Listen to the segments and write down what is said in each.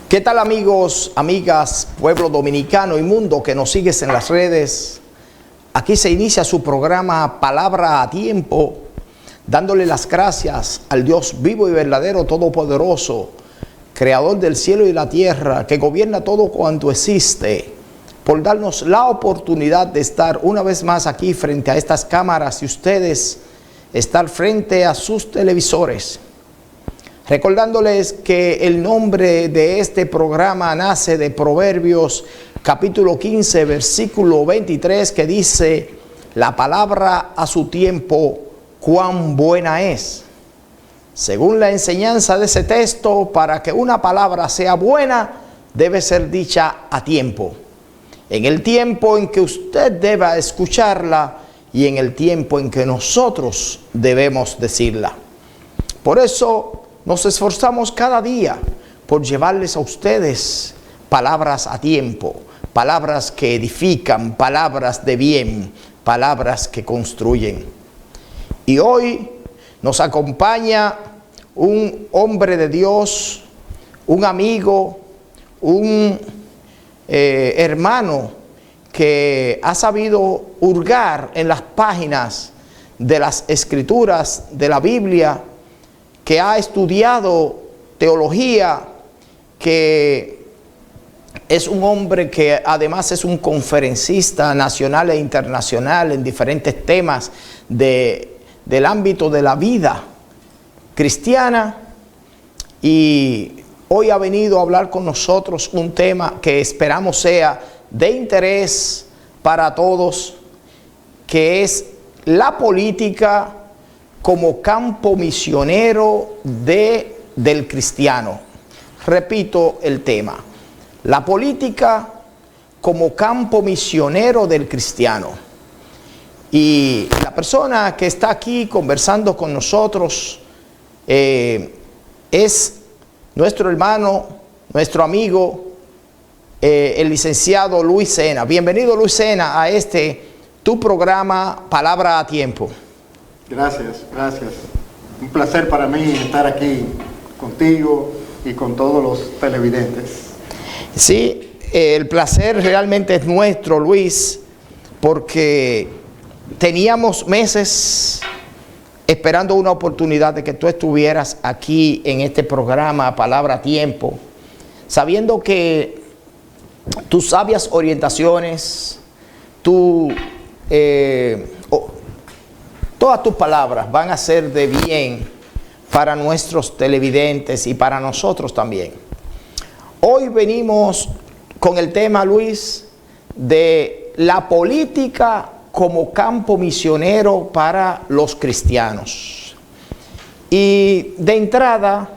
¿Qué tal, amigos, amigas, pueblo dominicano y mundo que nos sigues en las redes? Aquí se inicia su programa Palabra a Tiempo, dándole las gracias al Dios vivo y verdadero, todopoderoso, creador del cielo y la tierra, que gobierna todo cuanto existe, por darnos la oportunidad de estar una vez más aquí frente a estas cámaras y ustedes estar frente a sus televisores. Recordándoles que el nombre de este programa nace de Proverbios capítulo 15, versículo 23, que dice: la palabra a su tiempo, cuán buena es. Según la enseñanza de ese texto, para que una palabra sea buena, debe ser dicha a tiempo. En el tiempo en que usted deba escucharla y en el tiempo en que nosotros debemos decirla. Por eso nos esforzamos cada día por llevarles a ustedes palabras a tiempo, palabras que edifican, palabras de bien, palabras que construyen. Y hoy nos acompaña un hombre de Dios, un amigo, un hermano que ha sabido hurgar en las páginas de las Escrituras, de la Biblia, que ha estudiado teología, que es un hombre que además es un conferencista nacional e internacional en diferentes temas del ámbito de la vida cristiana, y hoy ha venido a hablar con nosotros un tema que esperamos sea de interés para todos, que es la política como campo misionero del cristiano. Repito el tema: la política como campo misionero del cristiano. Y la persona que está aquí conversando con nosotros es nuestro hermano, nuestro amigo, el licenciado Luis Sena. Bienvenido, Luis Sena, a tu programa Palabra a Tiempo. Gracias. Un placer para mí estar aquí contigo y con todos los televidentes. Sí, el placer realmente es nuestro, Luis, porque teníamos meses esperando una oportunidad de que tú estuvieras aquí en este programa Palabra a Tiempo, sabiendo que tus sabias orientaciones, todas tus palabras van a ser de bien para nuestros televidentes y para nosotros también. Hoy venimos con el tema, Luis, de la política como campo misionero para los cristianos. Y de entrada,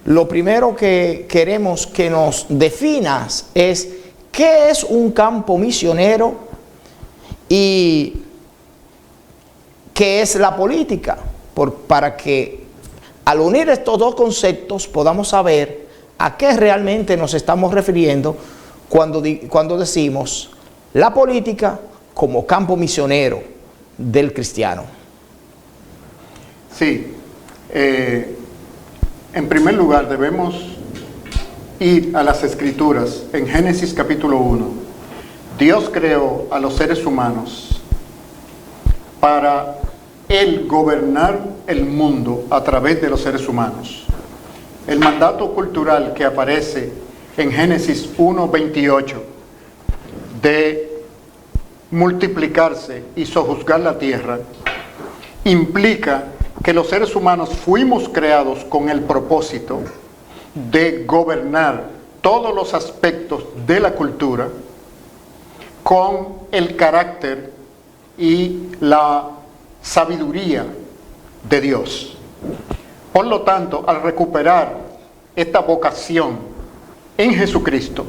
lo primero que queremos que nos definas es qué es un campo misionero y qué es la política, para que al unir estos dos conceptos podamos saber a qué realmente nos estamos refiriendo cuando decimos la política como campo misionero del cristiano. Sí, en primer lugar debemos ir a las Escrituras. En Génesis capítulo 1, Dios creó a los seres humanos para Él gobernar el mundo a través de los seres humanos. El mandato cultural que aparece en Génesis 1:28 de multiplicarse y sojuzgar la tierra implica que los seres humanos fuimos creados con el propósito de gobernar todos los aspectos de la cultura con el carácter y la sabiduría de Dios. Por lo tanto, al recuperar esta vocación en Jesucristo,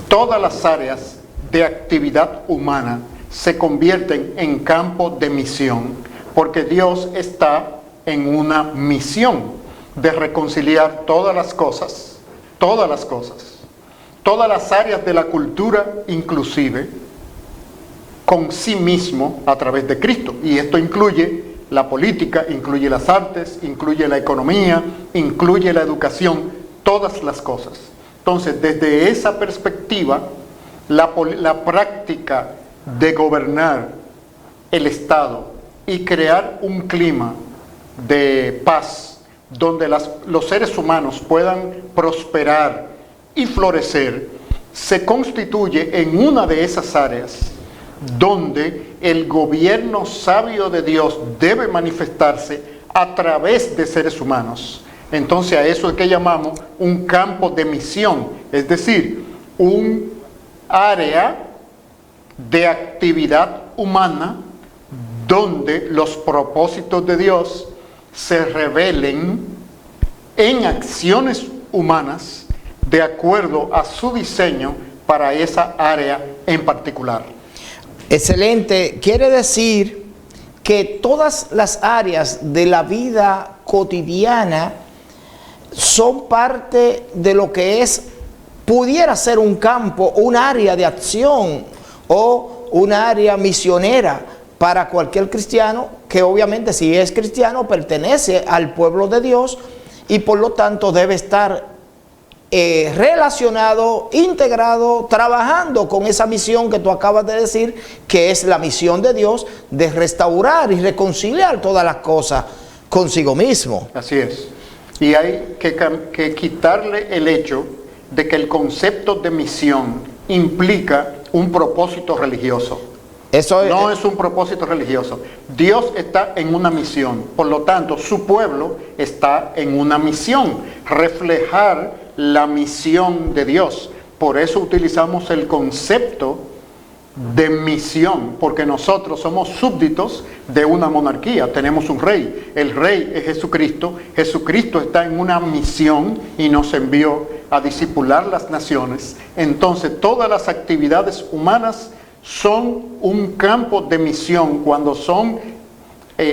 todas las áreas de actividad humana se convierten en campo de misión, porque Dios está en una misión de reconciliar todas las cosas, todas las áreas de la cultura inclusive, con sí mismo a través de Cristo. Y esto incluye la política, incluye las artes, incluye la economía, incluye la educación, todas las cosas. Entonces, desde esa perspectiva, la práctica de gobernar el Estado y crear un clima de paz donde los seres humanos puedan prosperar y florecer, se constituye en una de esas áreas donde el gobierno sabio de Dios debe manifestarse a través de seres humanos. Entonces a eso es que llamamos un campo de misión, es decir, un área de actividad humana donde los propósitos de Dios se revelen en acciones humanas de acuerdo a su diseño para esa área en particular. Excelente. Quiere decir que todas las áreas de la vida cotidiana son parte de lo que es, pudiera ser un campo, un área de acción o un área misionera para cualquier cristiano, que obviamente si es cristiano pertenece al pueblo de Dios y por lo tanto debe estar relacionado, integrado, trabajando con esa misión que tú acabas de decir, que es la misión de Dios de restaurar y reconciliar todas las cosas consigo mismo. Así es. Y hay que quitarle el hecho de que el concepto de misión implica un propósito religioso. Eso no es un propósito religioso. Dios está en una misión, por lo tanto su pueblo está en una misión, reflejar la misión de Dios. Por eso utilizamos el concepto de misión, porque nosotros somos súbditos de una monarquía, tenemos un rey, el rey es Jesucristo, Jesucristo está en una misión y nos envió a discipular las naciones. Entonces todas las actividades humanas son un campo de misión cuando son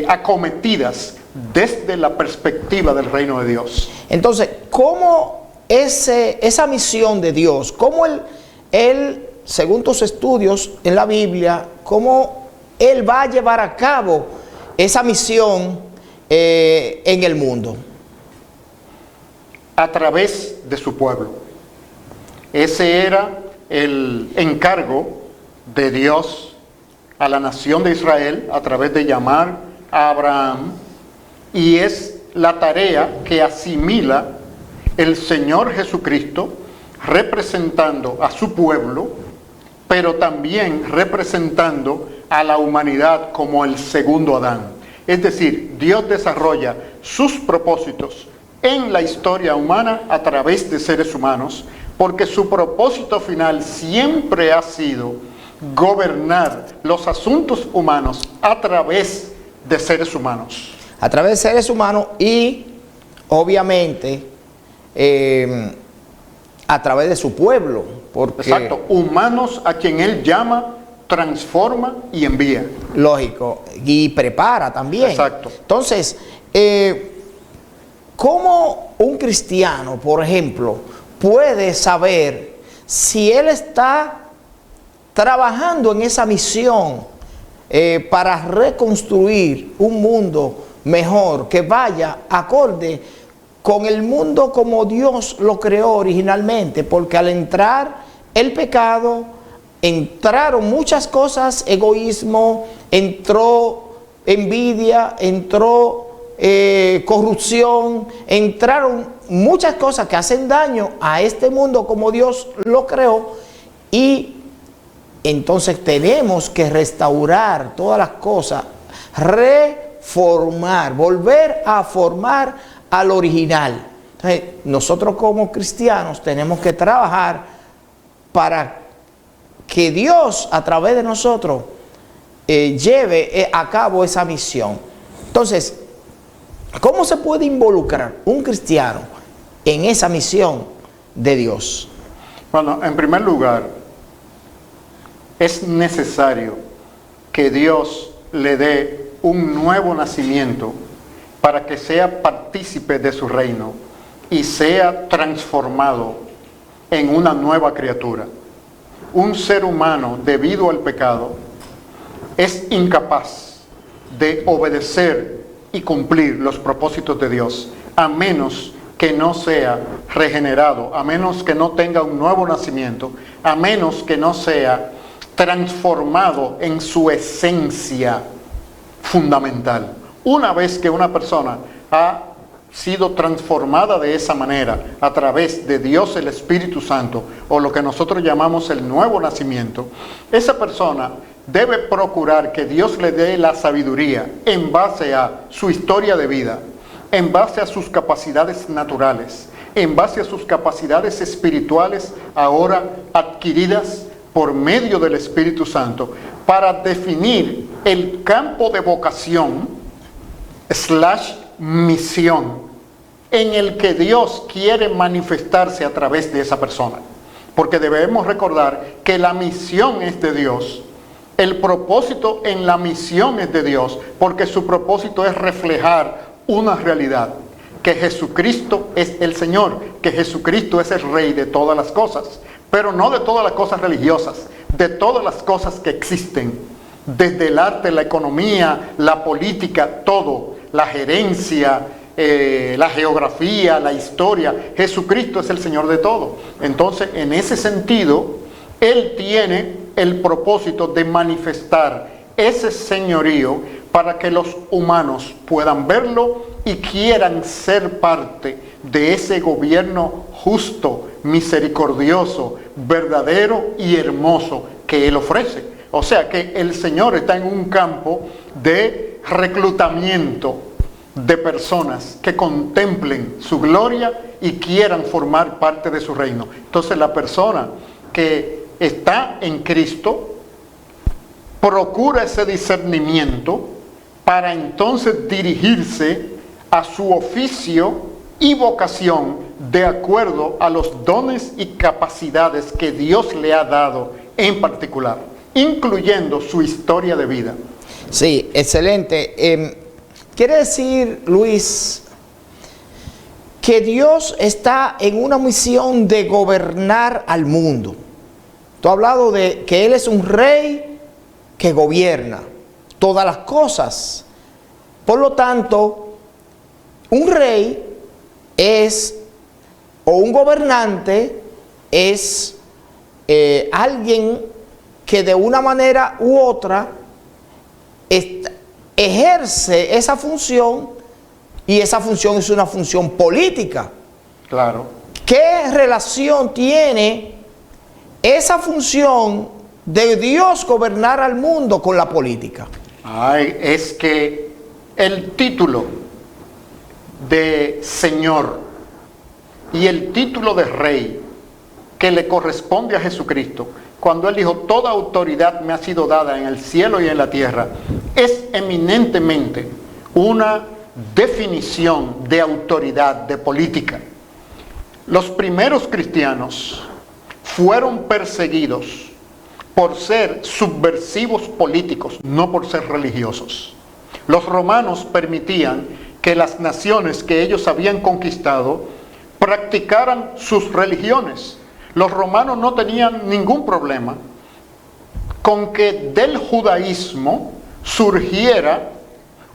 acometidas desde la perspectiva del reino de Dios. Entonces, ¿cómo esa misión de Dios, cómo él, según tus estudios en la Biblia, cómo Él va a llevar a cabo esa misión en el mundo? A través de su pueblo. Ese era el encargo de Dios a la nación de Israel a través de llamar a Abraham, y es la tarea que asimila el Señor Jesucristo representando a su pueblo, pero también representando a la humanidad como el segundo Adán. Es decir, Dios desarrolla sus propósitos en la historia humana a través de seres humanos, porque su propósito final siempre ha sido gobernar los asuntos humanos a través de seres humanos. A través de seres humanos y obviamente a través de su pueblo. Porque, exacto, humanos a quien Él llama, transforma y envía. Lógico, y prepara también. Exacto. Entonces, ¿cómo un cristiano, por ejemplo, puede saber si él está trabajando en esa misión para reconstruir un mundo mejor, que vaya acorde con el mundo como Dios lo creó originalmente? Porque al entrar el pecado, entraron muchas cosas, egoísmo, entró envidia, entró corrupción, entraron muchas cosas que hacen daño a este mundo como Dios lo creó, y entonces tenemos que restaurar todas las cosas, reformar, volver a formar al original. Entonces, nosotros como cristianos tenemos que trabajar para que Dios a través de nosotros lleve a cabo esa misión. Entonces, ¿cómo se puede involucrar un cristiano en esa misión de Dios? Bueno, en primer lugar, es necesario que Dios le dé un nuevo nacimiento para que sea partícipe de su reino y sea transformado en una nueva criatura. Un ser humano, debido al pecado, es incapaz de obedecer y cumplir los propósitos de Dios, a menos que no sea regenerado, a menos que no tenga un nuevo nacimiento, a menos que no sea transformado en su esencia fundamental. Una vez que una persona ha sido transformada de esa manera a través de Dios el Espíritu Santo, o lo que nosotros llamamos el nuevo nacimiento, esa persona debe procurar que Dios le dé la sabiduría en base a su historia de vida, en base a sus capacidades naturales, en base a sus capacidades espirituales ahora adquiridas por medio del Espíritu Santo, para definir el campo de vocación / misión en el que Dios quiere manifestarse a través de esa persona. Porque debemos recordar que la misión es de Dios, el propósito en la misión es de Dios, porque su propósito es reflejar una realidad, que Jesucristo es el Señor, que Jesucristo es el Rey de todas las cosas, pero no de todas las cosas religiosas, de todas las cosas que existen, desde el arte, la economía, la política, todo, la gerencia, la geografía, la historia. Jesucristo es el Señor de todo. Entonces, en ese sentido, Él tiene el propósito de manifestar ese señorío para que los humanos puedan verlo y quieran ser parte de ese gobierno justo, misericordioso, verdadero y hermoso que Él ofrece. O sea que el Señor está en un campo de reclutamiento de personas que contemplen su gloria y quieran formar parte de su reino. Entonces la persona que está en Cristo procura ese discernimiento para entonces dirigirse a su oficio y vocación de acuerdo a los dones y capacidades que Dios le ha dado en particular, incluyendo su historia de vida. Sí, excelente. Quiere decir, Luis, que Dios está en una misión de gobernar al mundo. Tú has hablado de que Él es un rey que gobierna todas las cosas. Por lo tanto, un rey es, o un gobernante es alguien que de una manera u otra ejerce esa función, y esa función es una función política. Claro. ¿Qué relación tiene esa función de Dios gobernar al mundo con la política? Es que el título de Señor y el título de Rey que le corresponde a Jesucristo, cuando Él dijo, toda autoridad me ha sido dada en el cielo y en la tierra, es eminentemente una definición de autoridad, de política. Los primeros cristianos fueron perseguidos por ser subversivos políticos, no por ser religiosos. Los romanos permitían que las naciones que ellos habían conquistado practicaran sus religiones. Los romanos no tenían ningún problema con que del judaísmo surgiera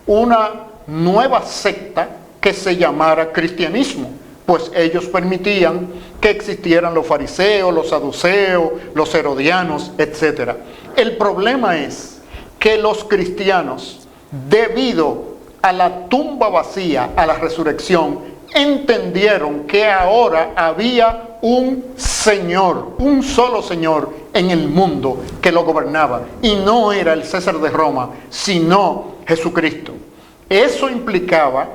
una nueva secta que se llamara cristianismo, pues ellos permitían que existieran los fariseos, los saduceos, los herodianos, etc. El problema es que los cristianos, debido a la tumba vacía, a la resurrección, entendieron que ahora había un Señor, un solo Señor en el mundo que lo gobernaba, y no era el César de Roma, sino Jesucristo. Eso implicaba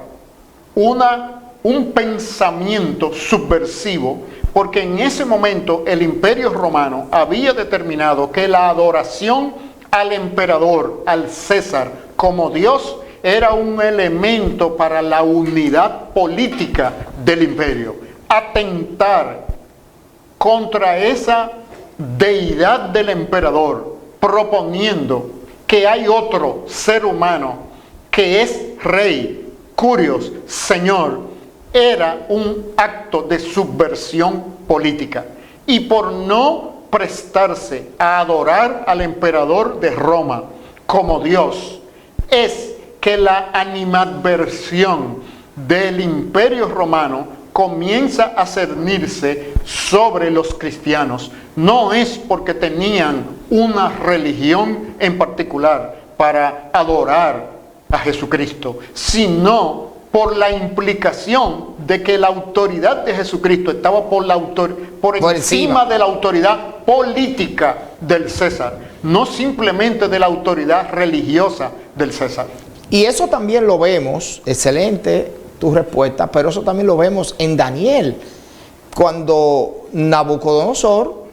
un pensamiento subversivo, porque en ese momento el Imperio Romano había determinado que la adoración al emperador, al César, como Dios, era un elemento para la unidad política del imperio. Atentar contra esa deidad del emperador, proponiendo que hay otro ser humano que es rey, curios, señor, era un acto de subversión política. Y por no prestarse a adorar al emperador de Roma como Dios, es que la animadversión del Imperio Romano comienza a cernirse sobre los cristianos, no es porque tenían una religión en particular para adorar a Jesucristo, sino por la implicación de que la autoridad de Jesucristo estaba por encima de la autoridad política del César, no simplemente de la autoridad religiosa del César. Y eso también lo vemos, excelente tu respuesta, pero eso también lo vemos en Daniel, cuando Nabucodonosor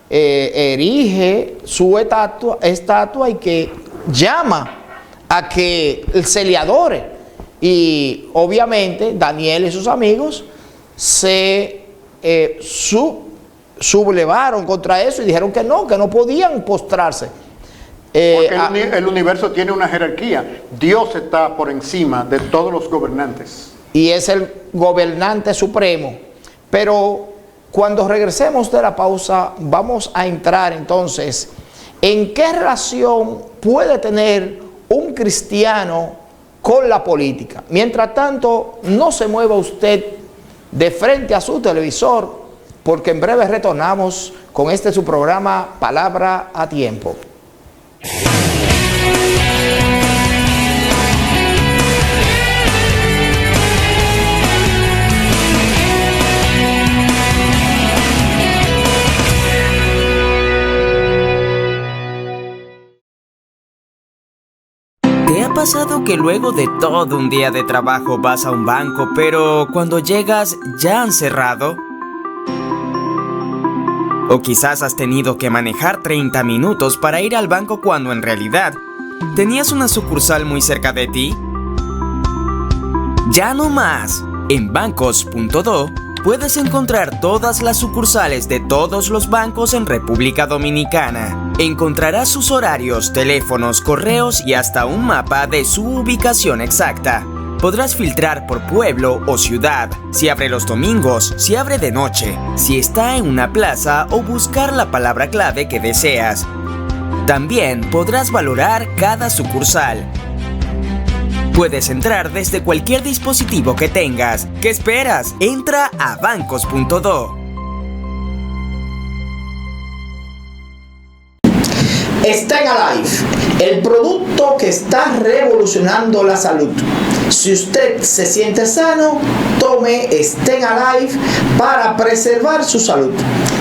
erige su estatua y que llama a que se le adore. Y obviamente Daniel y sus amigos se sublevaron contra eso y dijeron que no podían postrarse. Porque el universo tiene una jerarquía. Dios está por encima de todos los gobernantes. Y es el gobernante supremo. Pero cuando regresemos de la pausa, vamos a entrar entonces en qué relación puede tener un cristiano con la política. Mientras tanto, no se mueva usted de frente a su televisor, porque en breve retornamos con su programa Palabra a Tiempo. ¿Te ha pasado que luego de todo un día de trabajo vas a un banco, pero cuando llegas ya han cerrado? O quizás has tenido que manejar 30 minutos para ir al banco cuando en realidad tenías una sucursal muy cerca de ti. Ya no más. En bancos.do puedes encontrar todas las sucursales de todos los bancos en República Dominicana. Encontrarás sus horarios, teléfonos, correos y hasta un mapa de su ubicación exacta. Podrás filtrar por pueblo o ciudad, si abre los domingos, si abre de noche, si está en una plaza o buscar la palabra clave que deseas. También podrás valorar cada sucursal. Puedes entrar desde cualquier dispositivo que tengas. ¿Qué esperas? Entra a bancos.do. Stay Alive, el producto que está revolucionando la salud. Si usted se siente sano, tome Stay Alive para preservar su salud.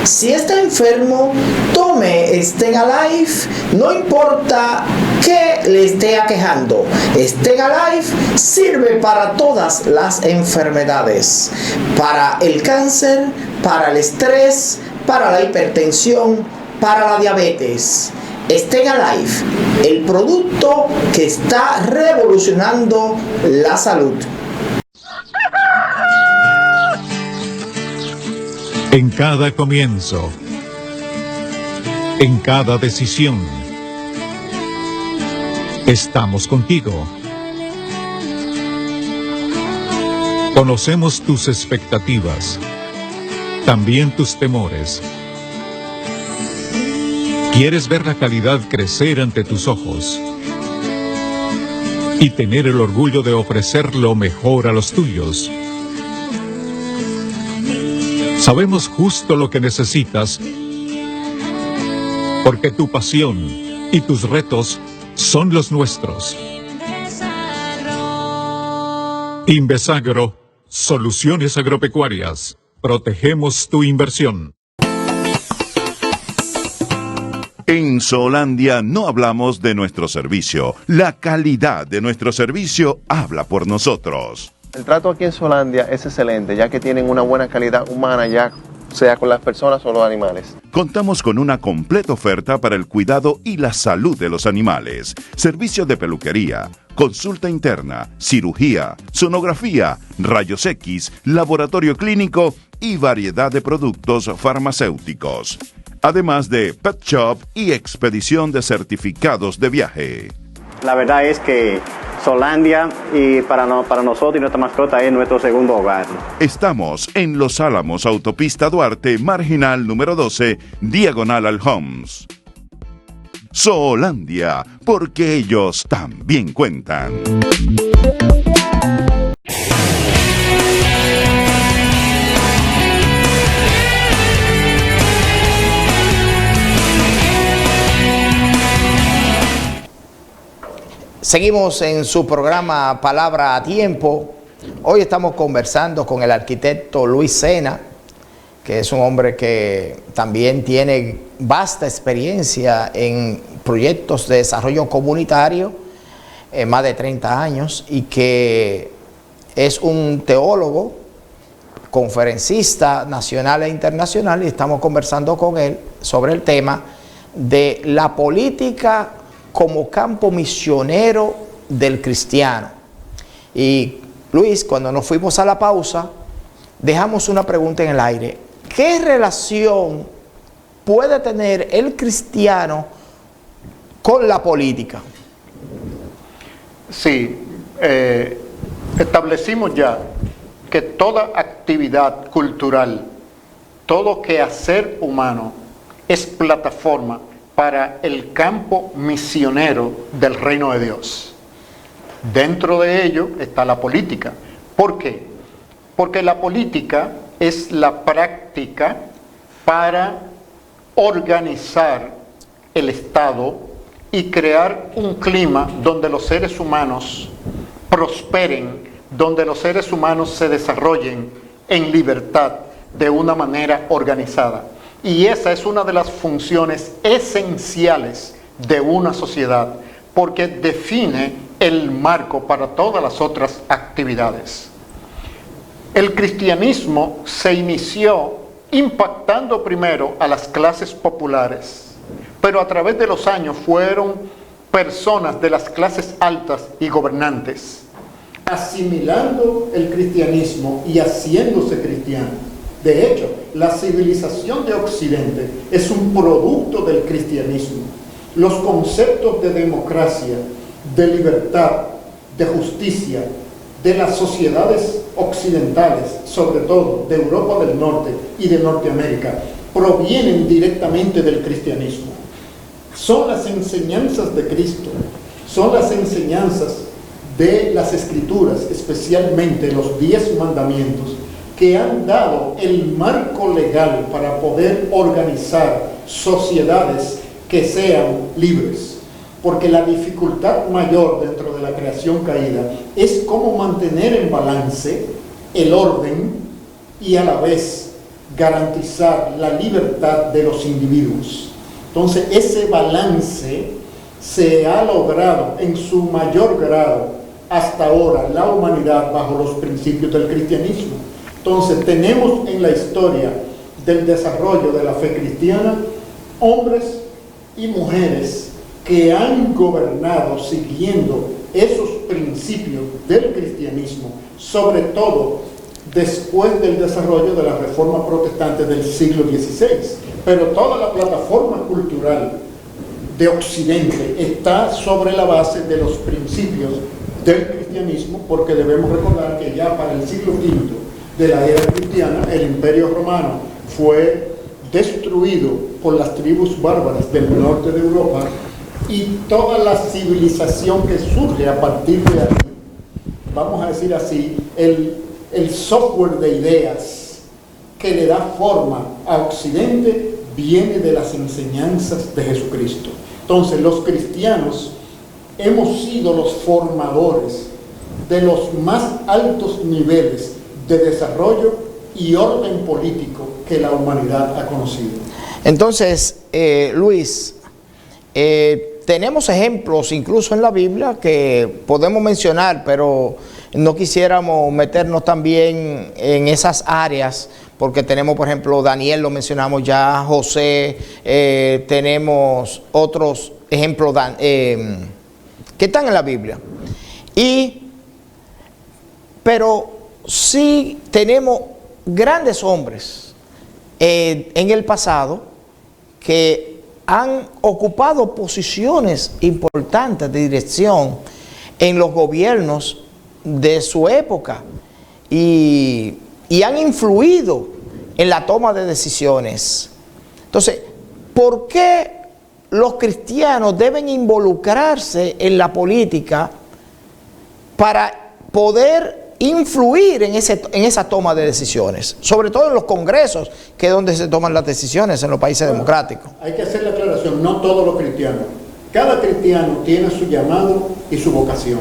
Si está enfermo, tome Stay Alive, no importa qué le esté aquejando. Stay Alive sirve para todas las enfermedades, para el cáncer, para el estrés, para la hipertensión, para la diabetes. Stay Alive, el producto que está revolucionando la salud. En cada comienzo, en cada decisión, estamos contigo. Conocemos tus expectativas, también tus temores. Quieres ver la calidad crecer ante tus ojos y tener el orgullo de ofrecer lo mejor a los tuyos. Sabemos justo lo que necesitas, porque tu pasión y tus retos son los nuestros. Invesagro, soluciones agropecuarias. Protegemos tu inversión. En Zoolandia no hablamos de nuestro servicio. La calidad de nuestro servicio habla por nosotros. El trato aquí en Zoolandia es excelente, ya que tienen una buena calidad humana, ya sea con las personas o los animales. Contamos con una completa oferta para el cuidado y la salud de los animales. Servicio de peluquería, consulta interna, cirugía, sonografía, rayos X, laboratorio clínico y variedad de productos farmacéuticos. Además de pet shop y expedición de certificados de viaje. La verdad es que Zoolandia y para nosotros y nuestra mascota es nuestro segundo hogar. Estamos en Los Álamos, Autopista Duarte, Marginal número 12, diagonal al Homs. Zoolandia, porque ellos también cuentan. Seguimos en su programa Palabra a Tiempo. Hoy estamos conversando con el arquitecto Luis Sena, que es un hombre que también tiene vasta experiencia en proyectos de desarrollo comunitario, más de 30 años, y que es un teólogo, conferencista nacional e internacional, y estamos conversando con él sobre el tema de la política como campo misionero del cristiano. Y Luis, cuando nos fuimos a la pausa, dejamos una pregunta en el aire. ¿Qué relación puede tener el cristiano con la política? Sí, establecimos ya que toda actividad cultural, todo quehacer humano es plataforma para el campo misionero del reino de Dios. Dentro de ello está la política. ¿Por qué? Porque la política es la práctica para organizar el Estado y crear un clima donde los seres humanos prosperen, donde los seres humanos se desarrollen en libertad de una manera organizada. Y esa es una de las funciones esenciales de una sociedad, porque define el marco para todas las otras actividades. El cristianismo se inició impactando primero a las clases populares, pero a través de los años fueron personas de las clases altas y gobernantes asimilando el cristianismo y haciéndose cristianos. De hecho, la civilización de Occidente es un producto del cristianismo. Los conceptos de democracia, de libertad, de justicia, de las sociedades occidentales, sobre todo de Europa del Norte y de Norteamérica, provienen directamente del cristianismo. Son las enseñanzas de Cristo, son las enseñanzas de las Escrituras, especialmente los 10 mandamientos, que han dado el marco legal para poder organizar sociedades que sean libres. Porque la dificultad mayor dentro de la creación caída es cómo mantener en balance el orden y a la vez garantizar la libertad de los individuos. Entonces, ese balance se ha logrado en su mayor grado hasta ahora la humanidad bajo los principios del cristianismo. Entonces, tenemos en la historia del desarrollo de la fe cristiana hombres y mujeres que han gobernado siguiendo esos principios del cristianismo, sobre todo después del desarrollo de la Reforma Protestante del siglo XVI. Pero toda la plataforma cultural de Occidente está sobre la base de los principios del cristianismo, porque debemos recordar que ya para el siglo V de la era cristiana, el Imperio Romano fue destruido por las tribus bárbaras del norte de Europa, y toda la civilización que surge a partir de aquí, vamos a decir así, el software de ideas que le da forma a Occidente viene de las enseñanzas de Jesucristo. Entonces, los cristianos hemos sido los formadores de los más altos niveles de desarrollo y orden político que la humanidad ha conocido. Entonces, Luis, tenemos ejemplos incluso en la Biblia que podemos mencionar, pero no quisiéramos meternos también en esas áreas, porque tenemos, por ejemplo, Daniel, lo mencionamos ya, José, tenemos otros ejemplos que están en la Biblia. Pero sí tenemos grandes hombres en el pasado que han ocupado posiciones importantes de dirección en los gobiernos de su época y han influido en la toma de decisiones. Entonces, ¿por qué los cristianos deben involucrarse en la política para poder influir en esa toma de decisiones? Sobre todo en los congresos, que es donde se toman las decisiones en los países democráticos. Hay que hacer la aclaración, no todos los cristianos. Cada cristiano tiene su llamado y su vocación.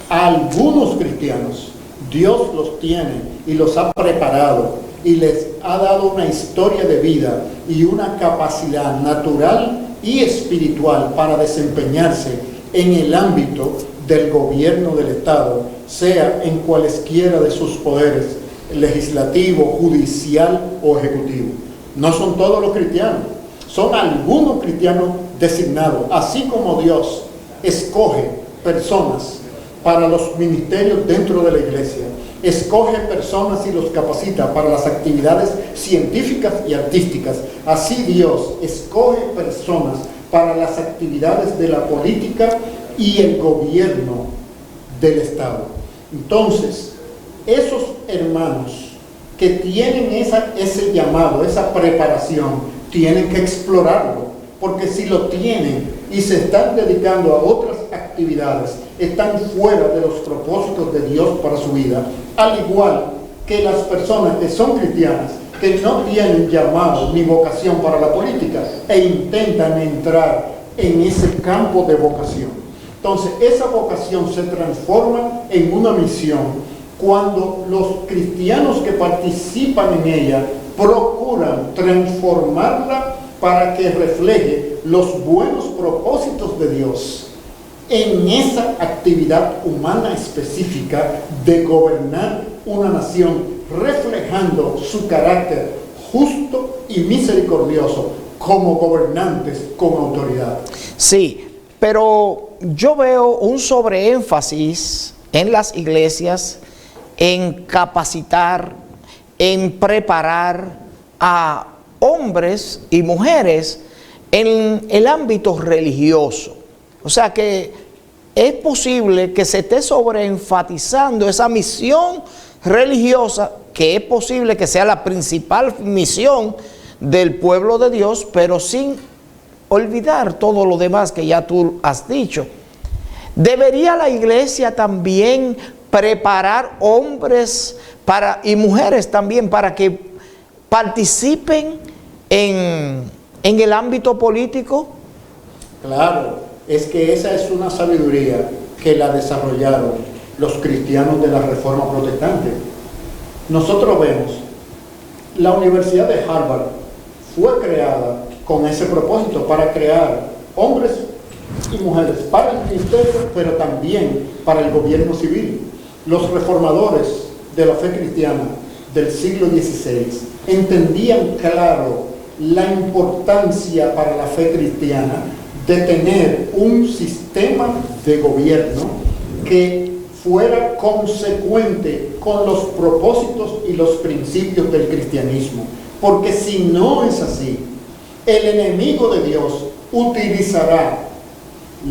A algunos cristianos Dios los tiene y los ha preparado y les ha dado una historia de vida y una capacidad natural y espiritual para desempeñarse en el ámbito del gobierno del Estado, sea en cualesquiera de sus poderes, legislativo, judicial o ejecutivo. No son todos los cristianos, son algunos cristianos designados, así como Dios escoge personas para los ministerios dentro de la iglesia, escoge personas y los capacita para las actividades científicas y artísticas. Así Dios escoge personas para las actividades de la política y el gobierno del Estado. Entonces, esos hermanos que tienen ese llamado, esa preparación, tienen que explorarlo, porque si lo tienen y se están dedicando a otras actividades, están fuera de los propósitos de Dios para su vida, al igual que las personas que son cristianas, que no tienen llamado ni vocación para la política e intentan entrar en ese campo de vocación. Entonces, esa vocación se transforma en una misión cuando los cristianos que participan en ella procuran transformarla para que refleje los buenos propósitos de Dios en esa actividad humana específica de gobernar una nación, reflejando su carácter justo y misericordioso como gobernantes con autoridad. Sí, pero yo veo un sobreénfasis en las iglesias en capacitar, en preparar a hombres y mujeres en el ámbito religioso. O sea que es posible que se esté sobreenfatizando esa misión religiosa, que es posible que sea la principal misión del pueblo de Dios, pero sin olvidar todo lo demás que ya tú has dicho. ¿Debería la iglesia también preparar hombres y mujeres también para que participen en el ámbito político? Claro, es que esa es una sabiduría que la desarrollaron los cristianos de la Reforma Protestante. Nosotros vemos, la Universidad de Harvard fue creada con ese propósito, para crear hombres y mujeres para el ministerio, pero también para el gobierno civil. Los reformadores de la fe cristiana del siglo XVI entendían claro la importancia para la fe cristiana de tener un sistema de gobierno que fuera consecuente con los propósitos y los principios del cristianismo. Porque si no es así, el enemigo de Dios utilizará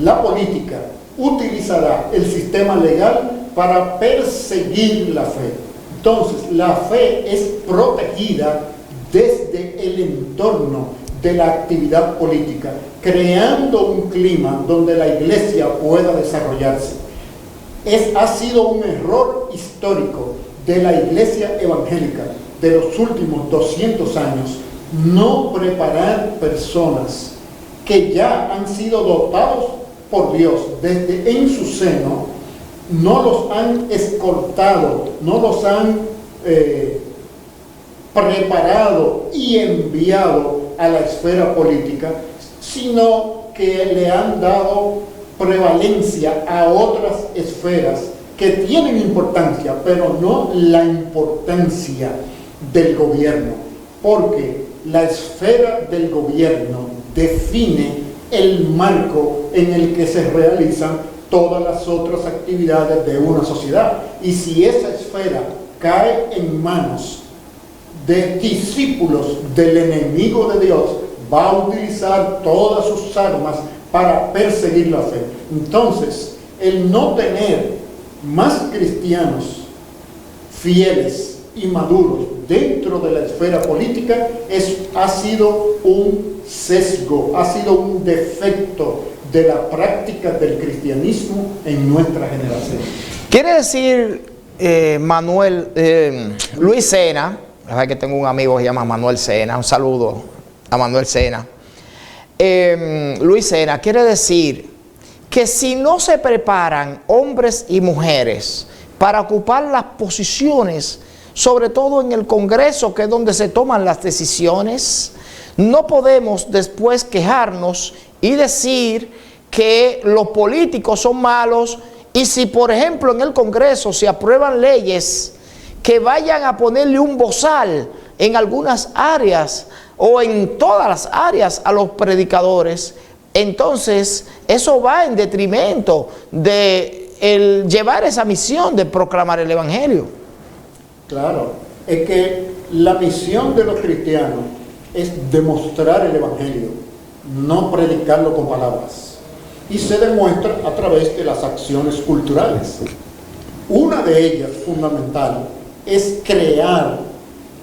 la política, utilizará el sistema legal para perseguir la fe. Entonces, la fe es protegida desde el entorno de la actividad política, creando un clima donde la iglesia pueda desarrollarse. Ha sido un error histórico de la iglesia evangélica de los últimos 200 años no preparar personas que ya han sido dotados por Dios desde en su seno, no los han escoltado, no los han preparado y enviado a la esfera política, sino que le han dado prevalencia a otras esferas que tienen importancia, pero no la importancia del gobierno, porque la esfera del gobierno define el marco en el que se realizan todas las otras actividades de una sociedad. Y si esa esfera cae en manos de discípulos del enemigo de Dios, va a utilizar todas sus armas para perseguir la fe. Entonces, el no tener más cristianos fieles y maduros dentro de la esfera política ha sido un sesgo, ha sido un defecto de la práctica del cristianismo en nuestra generación. Quiere decir, Luis Sena, la verdad que tengo un amigo que se llama Manuel Sena, un saludo a Manuel Sena. Luis Sena, quiere decir que si no se preparan hombres y mujeres para ocupar las posiciones, sobre todo en el Congreso, que es donde se toman las decisiones, no podemos después quejarnos y decir que los políticos son malos. Y si, por ejemplo, en el Congreso se aprueban leyes que vayan a ponerle un bozal en algunas áreas o en todas las áreas a los predicadores, entonces eso va en detrimento de llevar esa misión de proclamar el Evangelio. Claro, es que la misión de los cristianos es demostrar el Evangelio, no predicarlo con palabras. Y se demuestra a través de las acciones culturales. Una de ellas, fundamental, es crear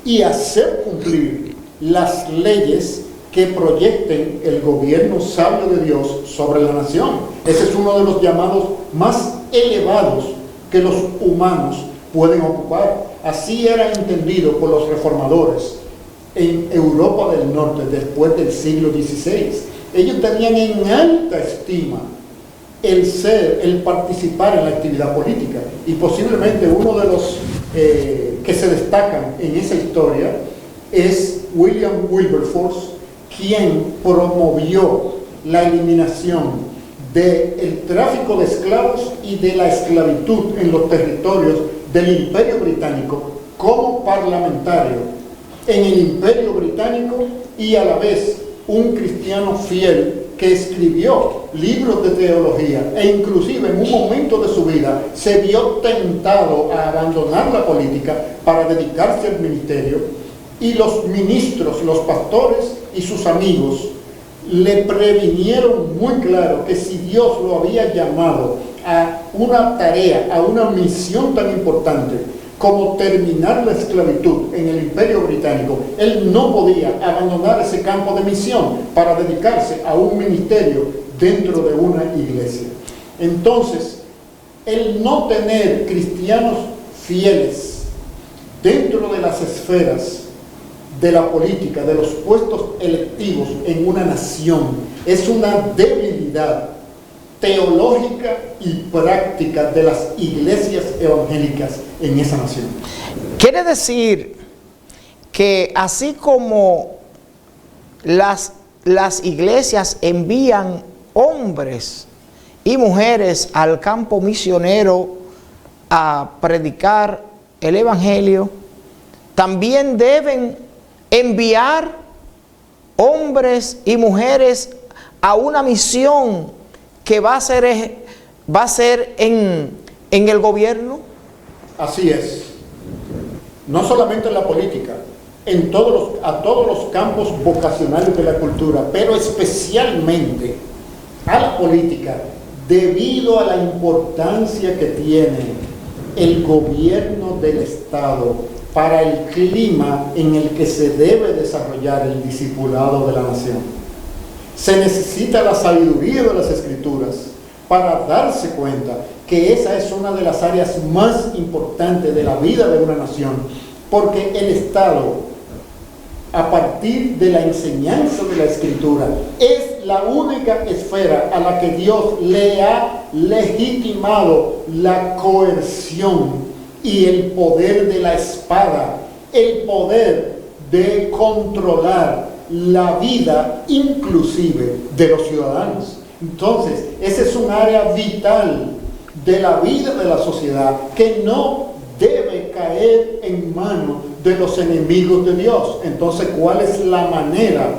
y hacer cumplir las leyes que proyecten el gobierno sabio de Dios sobre la nación. Ese es uno de los llamados más elevados que los humanos pueden ocupar. Así era entendido por los reformadores en Europa del Norte después del siglo XVI. Ellos tenían en alta estima el participar en la actividad política, y posiblemente uno de los que se destacan en esa historia es William Wilberforce, quien promovió la eliminación del tráfico de esclavos y de la esclavitud en los territorios del Imperio Británico como parlamentario en el Imperio Británico, y a la vez un cristiano fiel que escribió libros de teología e inclusive en un momento de su vida se vio tentado a abandonar la política para dedicarse al ministerio, y los ministros, los pastores y sus amigos le previnieron muy claro que si Dios lo había llamado a una tarea, a una misión tan importante como terminar la esclavitud en el Imperio Británico, él no podía abandonar ese campo de misión para dedicarse a un ministerio dentro de una iglesia. Entonces, el no tener cristianos fieles dentro de las esferas de la política, de los puestos electivos en una nación, es una debilidad teológica y práctica de las iglesias evangélicas en esa nación. Quiere decir que así como las iglesias envían hombres y mujeres al campo misionero a predicar el Evangelio, también deben enviar hombres y mujeres a una misión que va a ser en el gobierno. Así es. No solamente en la política, a todos los campos vocacionales de la cultura, pero especialmente a la política, debido a la importancia que tiene el gobierno del Estado para el clima en el que se debe desarrollar el discipulado de la nación. Se necesita la sabiduría de las Escrituras para darse cuenta que esa es una de las áreas más importantes de la vida de una nación, porque el Estado, a partir de la enseñanza de la Escritura, es la única esfera a la que Dios le ha legitimado la coerción y el poder de la espada, el poder de controlar la vida inclusive de los ciudadanos. Entonces, ese es un área vital de la vida de la sociedad que no debe caer en manos de los enemigos de Dios. Entonces, ¿cuál es la manera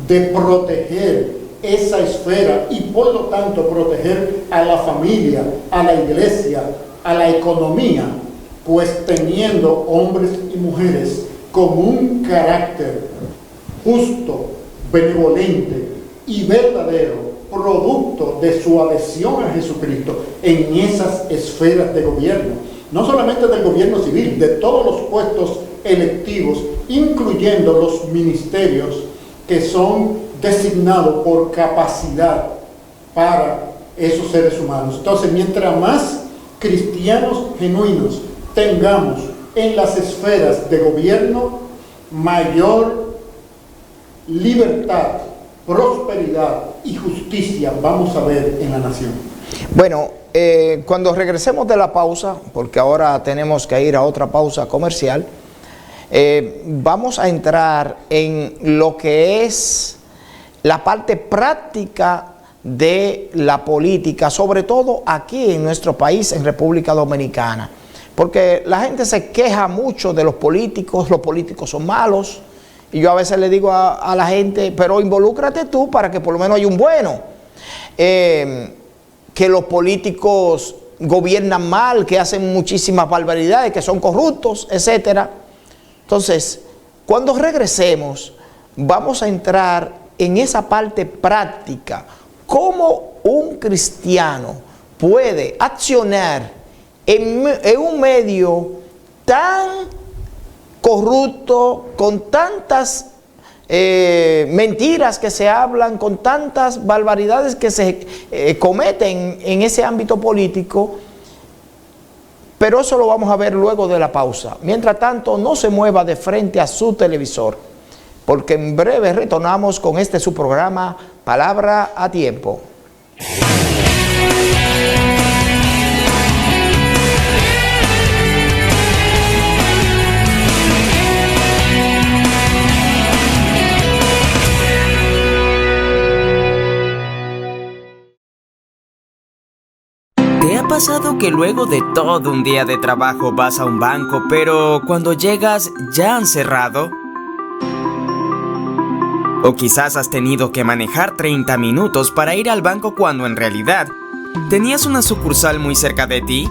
de proteger esa esfera y por lo tanto proteger a la familia, a la iglesia, a la economía? Pues teniendo hombres y mujeres con un carácter justo, benevolente y verdadero, producto de su adhesión a Jesucristo en esas esferas de gobierno, no solamente del gobierno civil, de todos los puestos electivos, incluyendo los ministerios que son designados por capacidad para esos seres humanos. Entonces, mientras más cristianos genuinos tengamos en las esferas de gobierno, mayor libertad prosperidad y justicia vamos a ver en la nación? Bueno, cuando regresemos de la pausa, porque ahora tenemos que ir a otra pausa comercial, vamos a entrar en lo que es la parte práctica de la política, sobre todo aquí en nuestro país, en República Dominicana. Porque la gente se queja mucho de los políticos son malos, y yo a veces le digo a la gente, pero involúcrate tú para que por lo menos haya un bueno. Que los políticos gobiernan mal, que hacen muchísimas barbaridades, que son corruptos, etcétera. Entonces, cuando regresemos, vamos a entrar en esa parte práctica, cómo un cristiano puede accionar en un medio tan corrupto, con tantas mentiras que se hablan, con tantas barbaridades que se cometen en ese ámbito político. Pero eso lo vamos a ver luego de la pausa. Mientras tanto, no se mueva de frente a su televisor, porque en breve retornamos con su programa Palabra a Tiempo. ¿Te ha pasado que luego de todo un día de trabajo vas a un banco, pero cuando llegas ya han cerrado? O quizás has tenido que manejar 30 minutos para ir al banco cuando en realidad tenías una sucursal muy cerca de ti.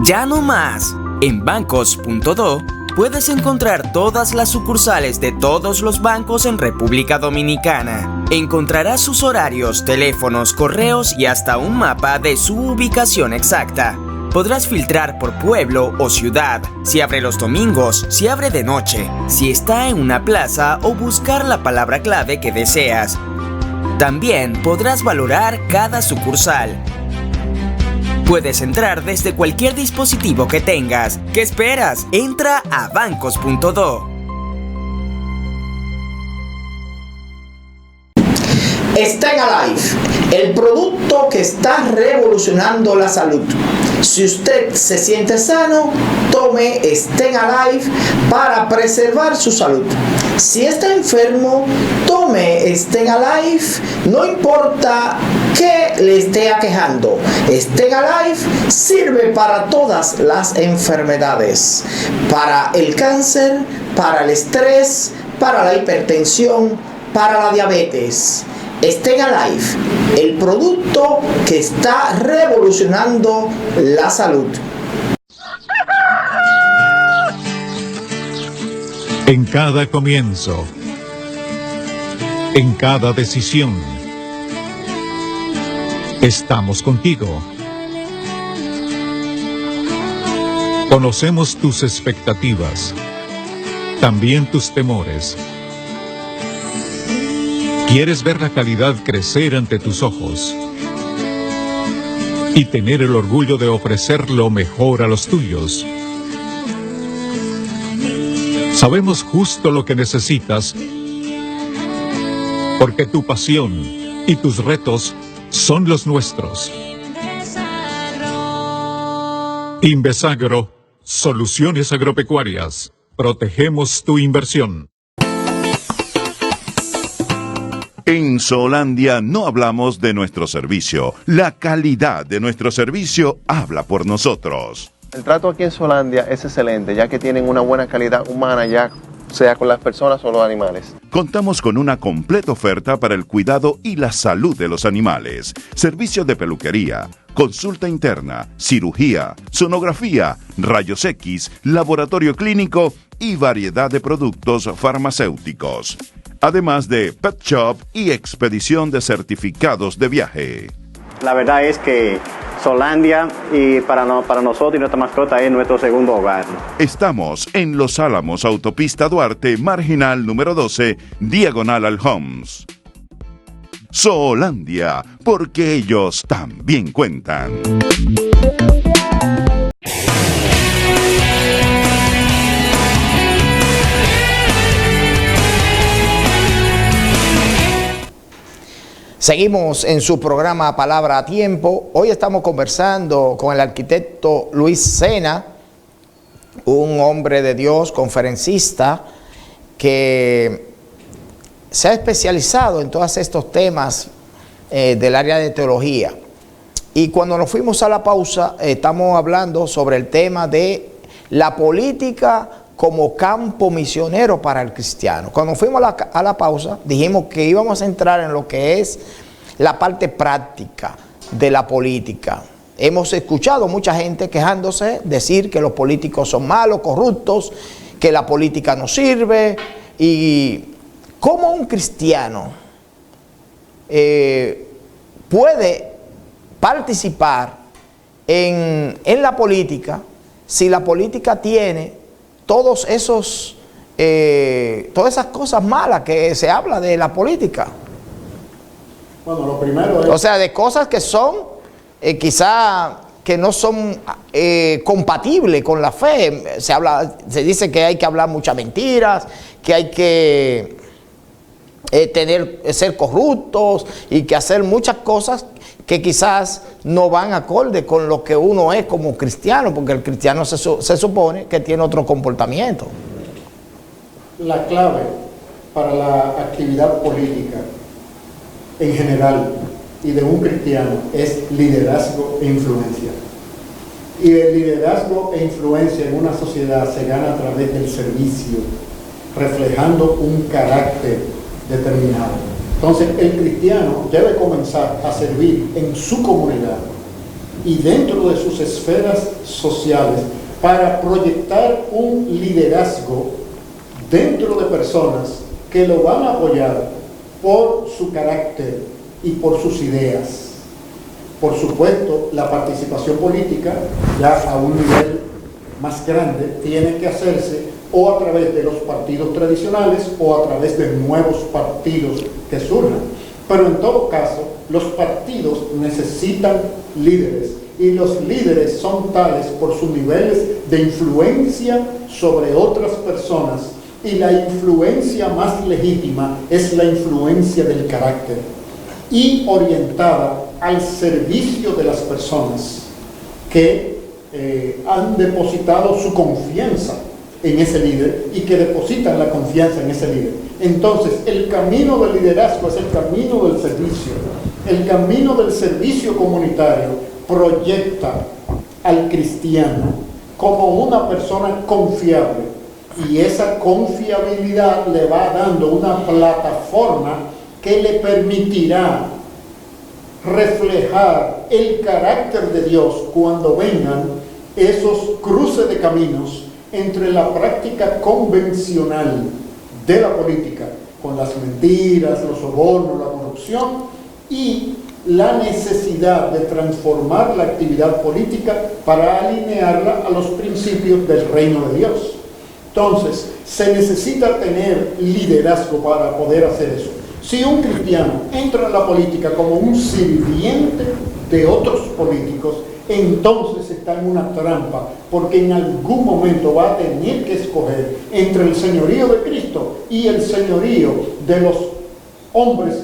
Ya no más. En bancos.do puedes encontrar todas las sucursales de todos los bancos en República Dominicana. Encontrarás sus horarios, teléfonos, correos y hasta un mapa de su ubicación exacta. Podrás filtrar por pueblo o ciudad, si abre los domingos, si abre de noche, si está en una plaza o buscar la palabra clave que deseas. También podrás valorar cada sucursal. Puedes entrar desde cualquier dispositivo que tengas. ¿Qué esperas? Entra a bancos.do. Stay Alive, el producto que está revolucionando la salud. Si usted se siente sano, tome Stay Alive para preservar su salud. Si está enfermo, tome Stay Alive, no importa qué le esté aquejando. Stay Alive sirve para todas las enfermedades, para el cáncer, para el estrés, para la hipertensión, para la diabetes. Stay Alive, el producto que está revolucionando la salud. En cada comienzo, en cada decisión, estamos contigo. Conocemos tus expectativas, también tus temores. Quieres ver la calidad crecer ante tus ojos y tener el orgullo de ofrecer lo mejor a los tuyos. Sabemos justo lo que necesitas, porque tu pasión y tus retos son los nuestros. Invesagro, soluciones agropecuarias. Protegemos tu inversión. En Zoolandia no hablamos de nuestro servicio. La calidad de nuestro servicio habla por nosotros. El trato aquí en Zoolandia es excelente, ya que tienen una buena calidad humana, ya sea con las personas o los animales. Contamos con una completa oferta para el cuidado y la salud de los animales. Servicios de peluquería, consulta interna, cirugía, sonografía, rayos X, laboratorio clínico y variedad de productos farmacéuticos. Además de pet shop y expedición de certificados de viaje. La verdad es que Zoolandia y para nosotros y nuestra mascota es nuestro segundo hogar. Estamos en Los Álamos, Autopista Duarte, Marginal número 12, diagonal al Homs. Zoolandia, porque ellos también cuentan. Seguimos en su programa Palabra a Tiempo. Hoy estamos conversando con el arquitecto Luis Sena, un hombre de Dios, conferencista, que se ha especializado en todos estos temas del área de teología. Y cuando nos fuimos a la pausa, estamos hablando sobre el tema de la política como campo misionero para el cristiano. Cuando fuimos a la pausa, dijimos que íbamos a entrar en lo que es la parte práctica de la política. Hemos escuchado mucha gente quejándose, decir que los políticos son malos, corruptos, que la política no sirve. Y cómo un cristiano puede participar en la política si la política tiene todas esas cosas malas que se habla de la política. Bueno, lo primero es... O sea, de cosas que son quizá que no son compatibles con la fe. Se dice que hay que hablar muchas mentiras, que hay que ser corruptos y que hacer muchas cosas que quizás no van acorde con lo que uno es como cristiano, porque el cristiano se supone que tiene otro comportamiento. La clave para la actividad política en general y de un cristiano es liderazgo e influencia. Y el liderazgo e influencia en una sociedad se gana a través del servicio, reflejando un carácter determinado. Entonces, el cristiano debe comenzar a servir en su comunidad y dentro de sus esferas sociales para proyectar un liderazgo dentro de personas que lo van a apoyar por su carácter y por sus ideas. Por supuesto, la participación política, ya a un nivel más grande, tiene que hacerse o a través de los partidos tradicionales o a través de nuevos partidos que surjan. Pero en todo caso, los partidos necesitan líderes y los líderes son tales por sus niveles de influencia sobre otras personas, y la influencia más legítima es la influencia del carácter y orientada al servicio de las personas que han depositado su confianza en ese líder y que depositan la confianza en ese líder. Entonces, el camino del liderazgo es el camino del servicio. El camino del servicio comunitario proyecta al cristiano como una persona confiable, y esa confiabilidad le va dando una plataforma que le permitirá reflejar el carácter de Dios cuando vengan esos cruces de caminos entre la práctica convencional de la política, con las mentiras, los sobornos, la corrupción, y la necesidad de transformar la actividad política para alinearla a los principios del reino de Dios. Entonces, se necesita tener liderazgo para poder hacer eso. Si un cristiano entra en la política como un sirviente de otros políticos, entonces está en una trampa, porque en algún momento va a tener que escoger entre el señorío de Cristo y el señorío de los hombres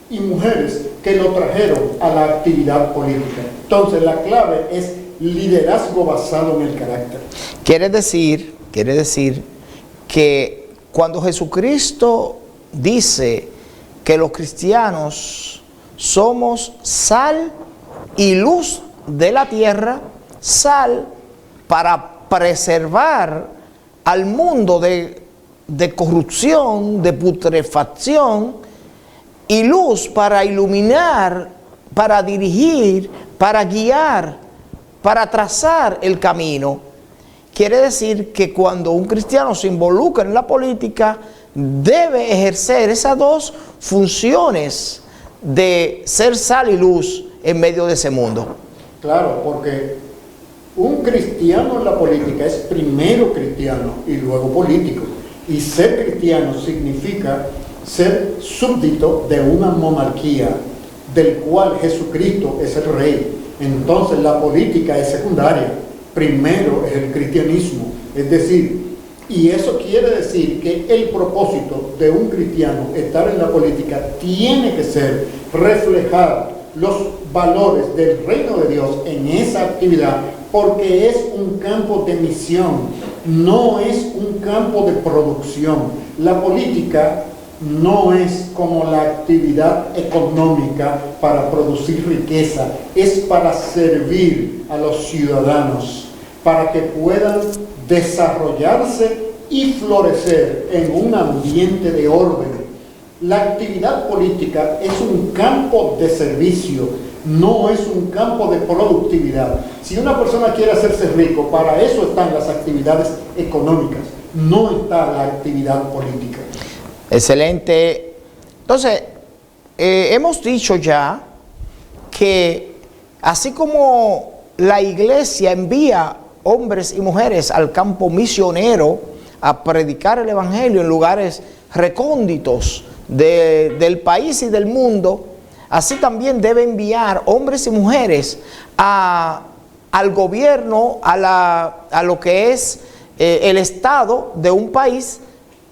y mujeres que lo trajeron a la actividad política. Entonces, la clave es liderazgo basado en el carácter. Quiere decir que cuando Jesucristo dice que los cristianos somos sal y luz de la tierra, sal para preservar al mundo de corrupción, de putrefacción, y luz para iluminar, para dirigir, para guiar, para trazar el camino. Quiere decir que cuando un cristiano se involucra en la política, debe ejercer esas dos funciones de ser sal y luz en medio de ese mundo. Claro, porque un cristiano en la política es primero cristiano y luego político. Y ser cristiano significa ser súbdito de una monarquía del cual Jesucristo es el rey. Entonces la política es secundaria. Primero es el cristianismo. Es decir, Y eso quiere decir que el propósito de un cristiano estar en la política tiene que ser reflejar los valores del reino de Dios en esa actividad, porque es un campo de misión, no es un campo de producción. La política no es como la actividad económica para producir riqueza, es para servir a los ciudadanos, para que puedan desarrollarse y florecer en un ambiente de orden. La actividad política es un campo de servicio, no es un campo de productividad. Si una persona quiere hacerse rico, para eso están las actividades económicas, no está la actividad política. Excelente. Entonces, hemos dicho ya que así como la iglesia envía hombres y mujeres al campo misionero a predicar el evangelio en lugares recónditos del país y del mundo, así también debe enviar hombres y mujeres al gobierno, a lo que es el Estado de un país,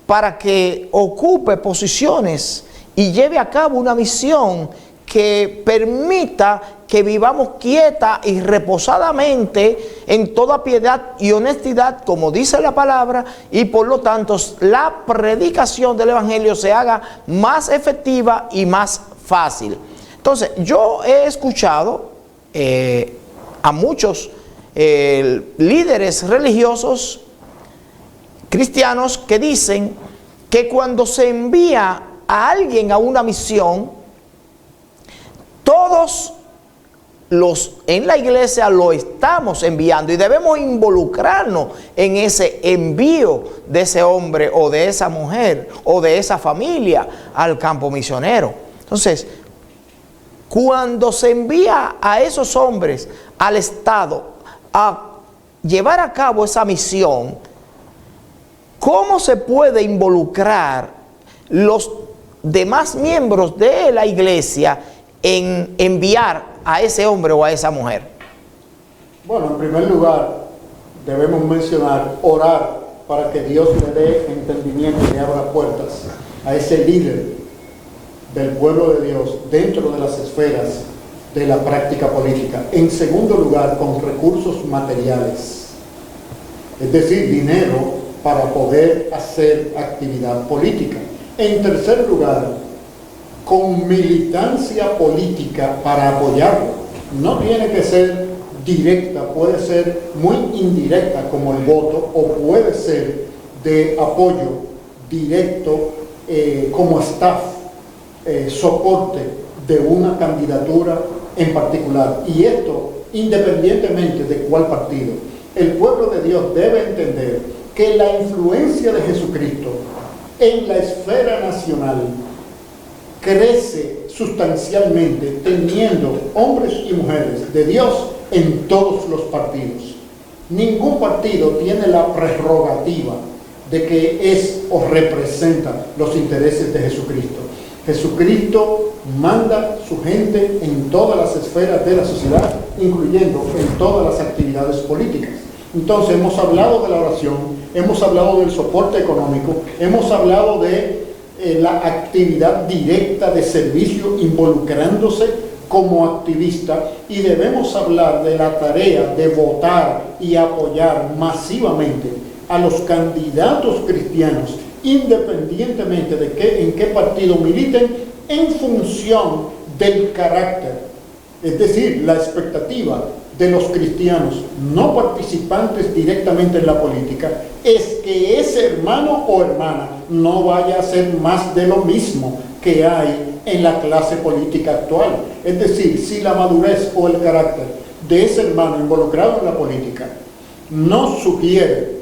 para que ocupe posiciones y lleve a cabo una misión que permita que vivamos quieta y reposadamente en toda piedad y honestidad, como dice la palabra, y por lo tanto la predicación del evangelio se haga más efectiva y más fácil. Entonces, yo he escuchado a muchos líderes religiosos cristianos que dicen que cuando se envía a alguien a una misión, todos los en la iglesia lo estamos enviando y debemos involucrarnos en ese envío de ese hombre o de esa mujer o de esa familia al campo misionero. Entonces, cuando se envía a esos hombres al Estado a llevar a cabo esa misión, ¿cómo se puede involucrar los demás miembros de la iglesia en enviar a ese hombre o a esa mujer? Bueno, en primer lugar, debemos mencionar, orar para que Dios le dé entendimiento y le abra puertas a ese líder del pueblo de Dios dentro de las esferas de la práctica política. En segundo lugar, con recursos materiales, es decir, dinero para poder hacer actividad política. En tercer lugar, con militancia política para apoyarlo. No tiene que ser directa, puede ser muy indirecta como el voto, o puede ser de apoyo directo como staff, soporte de una candidatura en particular. Y esto independientemente de cuál partido. El pueblo de Dios debe entender que la influencia de Jesucristo en la esfera nacional crece sustancialmente teniendo hombres y mujeres de Dios en todos los partidos. Ningún partido tiene la prerrogativa de que es o representa los intereses de Jesucristo. Jesucristo manda su gente en todas las esferas de la sociedad, incluyendo en todas las actividades políticas. Entonces hemos hablado de la oración, hemos hablado del soporte económico, hemos hablado de la actividad directa de servicio involucrándose como activista, y debemos hablar de la tarea de votar y apoyar masivamente a los candidatos cristianos, independientemente de en qué partido militen, en función del carácter, es decir, la expectativa de los cristianos no participantes directamente en la política es que ese hermano o hermana no vaya a ser más de lo mismo que hay en la clase política actual. Es decir, si la madurez o el carácter de ese hermano involucrado en la política no sugiere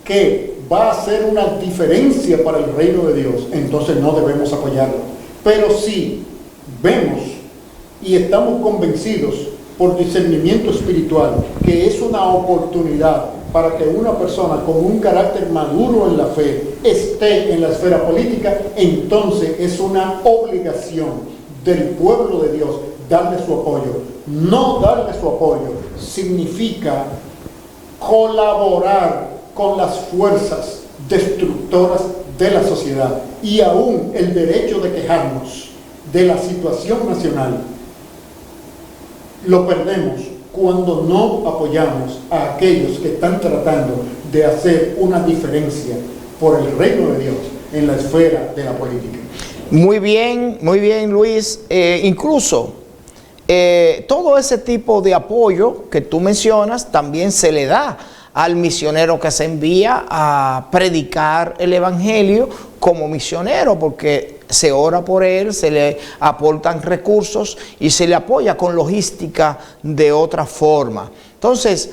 que va a ser una diferencia para el reino de Dios, entonces no debemos apoyarlo. Pero si vemos y estamos convencidos por discernimiento espiritual que es una oportunidad para que una persona con un carácter maduro en la fe esté en la esfera política, entonces es una obligación del pueblo de Dios darle su apoyo. No darle su apoyo significa colaborar con las fuerzas destructoras de la sociedad y aún el derecho de quejarnos de la situación nacional lo perdemos cuando no apoyamos a aquellos que están tratando de hacer una diferencia por el reino de Dios en la esfera de la política. Muy bien, Luis. Incluso todo ese tipo de apoyo que tú mencionas también se le da al misionero que se envía a predicar el evangelio como misionero, porque se ora por él, se le aportan recursos y se le apoya con logística de otra forma. Entonces,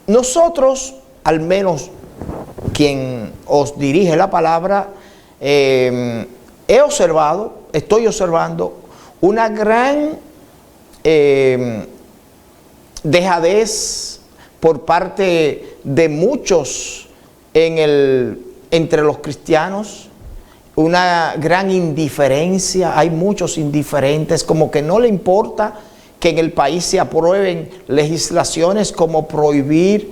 nosotros, al menos quien os dirige la palabra, estoy observando una gran dejadez por parte de muchos entre los cristianos, una gran indiferencia. Hay muchos indiferentes, como que no le importa que en el país se aprueben legislaciones como prohibir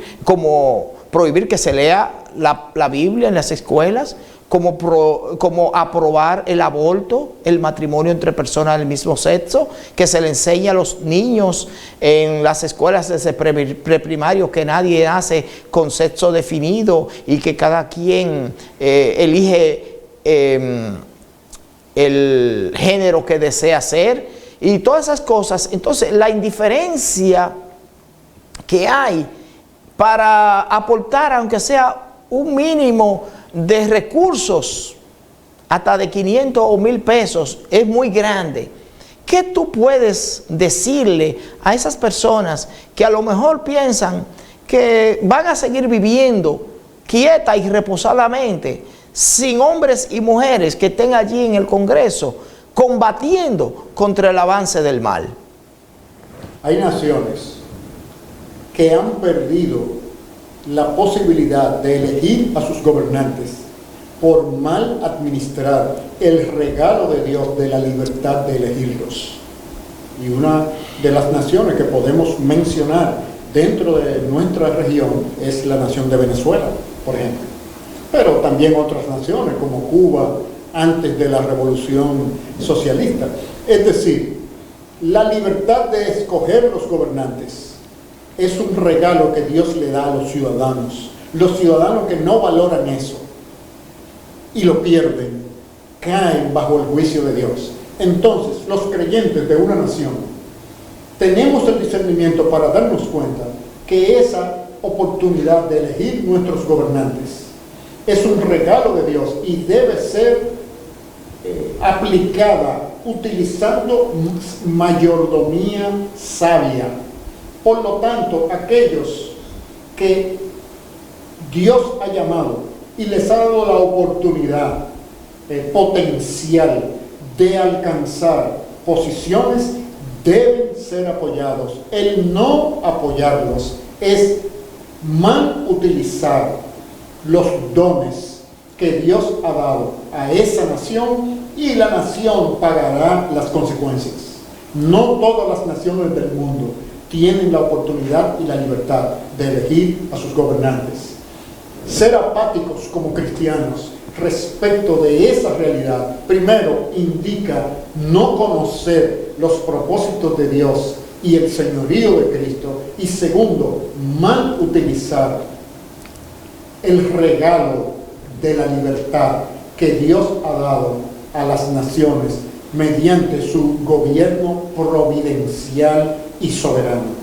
que se lea la Biblia en las escuelas, como aprobar el aborto, el matrimonio entre personas del mismo sexo, que se le enseña a los niños en las escuelas desde preprimario que nadie nace con sexo definido y que cada quien elige el género que desea ser y todas esas cosas. Entonces, la indiferencia que hay para aportar, aunque sea un mínimo de recursos, hasta de 500 o 1000 pesos, es muy grande. ¿Qué tú puedes decirle a esas personas que a lo mejor piensan que van a seguir viviendo quieta y reposadamente, sin hombres y mujeres que estén allí en el Congreso, combatiendo contra el avance del mal? Hay naciones que han perdido la posibilidad de elegir a sus gobernantes por mal administrar el regalo de Dios de la libertad de elegirlos. Y una de las naciones que podemos mencionar dentro de nuestra región es la nación de Venezuela, por ejemplo. Pero también otras naciones como Cuba antes de la revolución socialista. Es decir, la libertad de escoger los gobernantes es un regalo que Dios le da a los ciudadanos. Los ciudadanos que no valoran eso y lo pierden, caen bajo el juicio de Dios. Entonces, los creyentes de una nación tenemos el discernimiento para darnos cuenta que esa oportunidad de elegir nuestros gobernantes es un regalo de Dios y debe ser aplicada utilizando mayordomía sabia. Por lo tanto, aquellos que Dios ha llamado y les ha dado la oportunidad potencial de alcanzar posiciones deben ser apoyados. El no apoyarlos es mal utilizar los dones que Dios ha dado a esa nación y la nación pagará las consecuencias. No todas las naciones del mundo tienen la oportunidad y la libertad de elegir a sus gobernantes. Ser apáticos como cristianos respecto de esa realidad, primero, indica no conocer los propósitos de Dios y el señorío de Cristo, y segundo, mal utilizar el regalo de la libertad que Dios ha dado a las naciones mediante su gobierno providencial y soberano.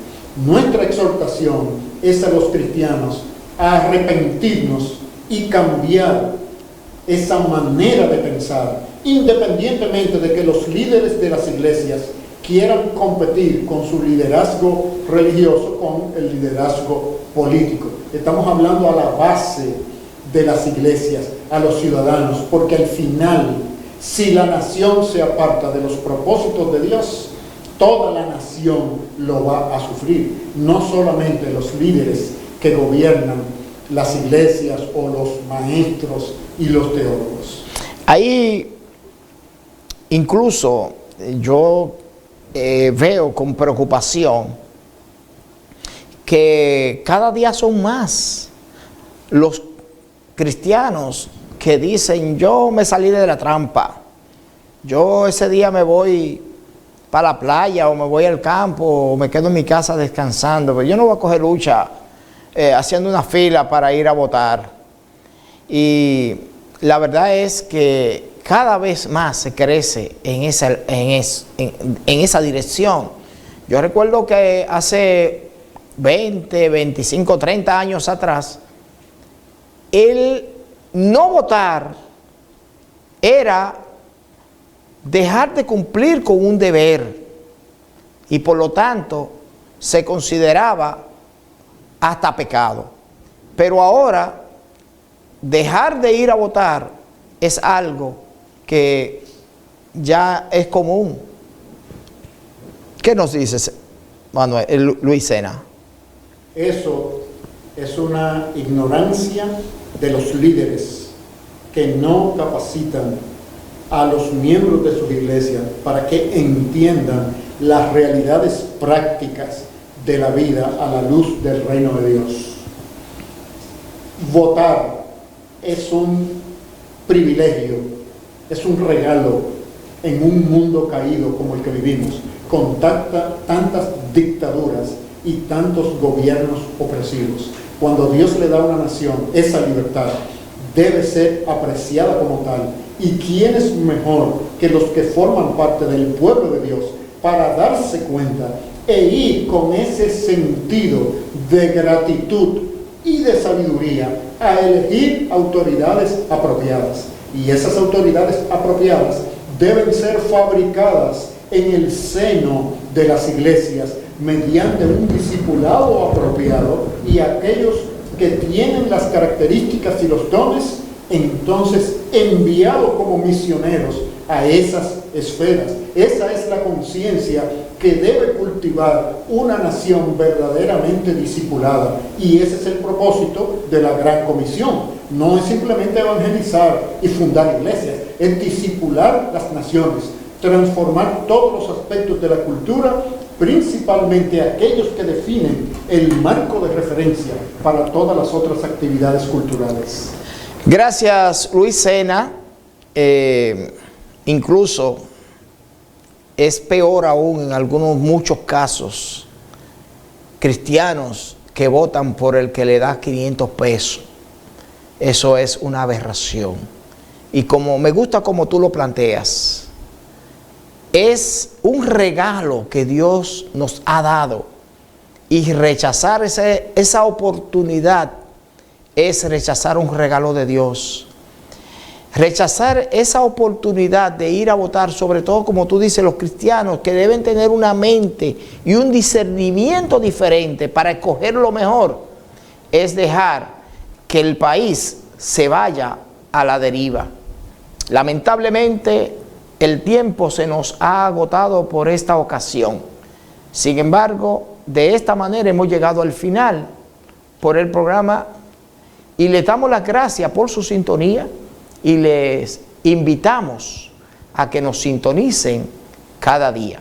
Nuestra exhortación es a los cristianos a arrepentirnos y cambiar esa manera de pensar, independientemente de que los líderes de las iglesias quieran competir con su liderazgo religioso con el liderazgo político. Estamos hablando a la base de las iglesias, a los ciudadanos, porque al final, si la nación se aparta de los propósitos de Dios, toda la nación lo va a sufrir, no solamente los líderes que gobiernan las iglesias o los maestros y los teólogos. Ahí incluso yo veo con preocupación que cada día son más los cristianos que dicen: yo me salí de la trampa, yo ese día me voy para la playa o me voy al campo o me quedo en mi casa descansando, pero yo no voy a coger lucha haciendo una fila para ir a votar. Y la verdad es que cada vez más se crece en esa dirección. Yo recuerdo que hace 20, 25, 30 años atrás, el no votar era dejar de cumplir con un deber y por lo tanto se consideraba hasta pecado. Pero ahora dejar de ir a votar es algo que ya es común. ¿Qué nos dices, Manuel, Luis Sena? Eso es una ignorancia de los líderes que no capacitan a los miembros de sus iglesias para que entiendan las realidades prácticas de la vida a la luz del reino de Dios. Votar es un privilegio, es un regalo en un mundo caído como el que vivimos, con tantas dictaduras y tantos gobiernos opresivos. Cuando Dios le da a una nación esa libertad, debe ser apreciada como tal. ¿Y quién es mejor que los que forman parte del pueblo de Dios para darse cuenta e ir con ese sentido de gratitud y de sabiduría a elegir autoridades apropiadas? Y esas autoridades apropiadas deben ser fabricadas en el seno de las iglesias mediante un discipulado apropiado, y aquellos que tienen las características y los dones, entonces enviados como misioneros a esas esferas. Esa es la conciencia que debe cultivar una nación verdaderamente discipulada, y ese es el propósito de la Gran Comisión. No es simplemente evangelizar y fundar iglesias, es discipular las naciones, transformar todos los aspectos de la cultura, principalmente aquellos que definen el marco de referencia para todas las otras actividades culturales. Gracias, Luis Sena. Incluso es peor aún en muchos casos, cristianos que votan por el que le da 500 pesos. Eso es una aberración. Y como me gusta como tú lo planteas, es un regalo que Dios nos ha dado, y rechazar esa oportunidad es rechazar un regalo de Dios. Rechazar esa oportunidad de ir a votar, sobre todo como tú dices, los cristianos que deben tener una mente y un discernimiento diferente para escoger lo mejor, es dejar que el país se vaya a la deriva. Lamentablemente, el tiempo se nos ha agotado por esta ocasión. Sin embargo, de esta manera hemos llegado al final por el programa, y le damos las gracias por su sintonía y les invitamos a que nos sintonicen cada día.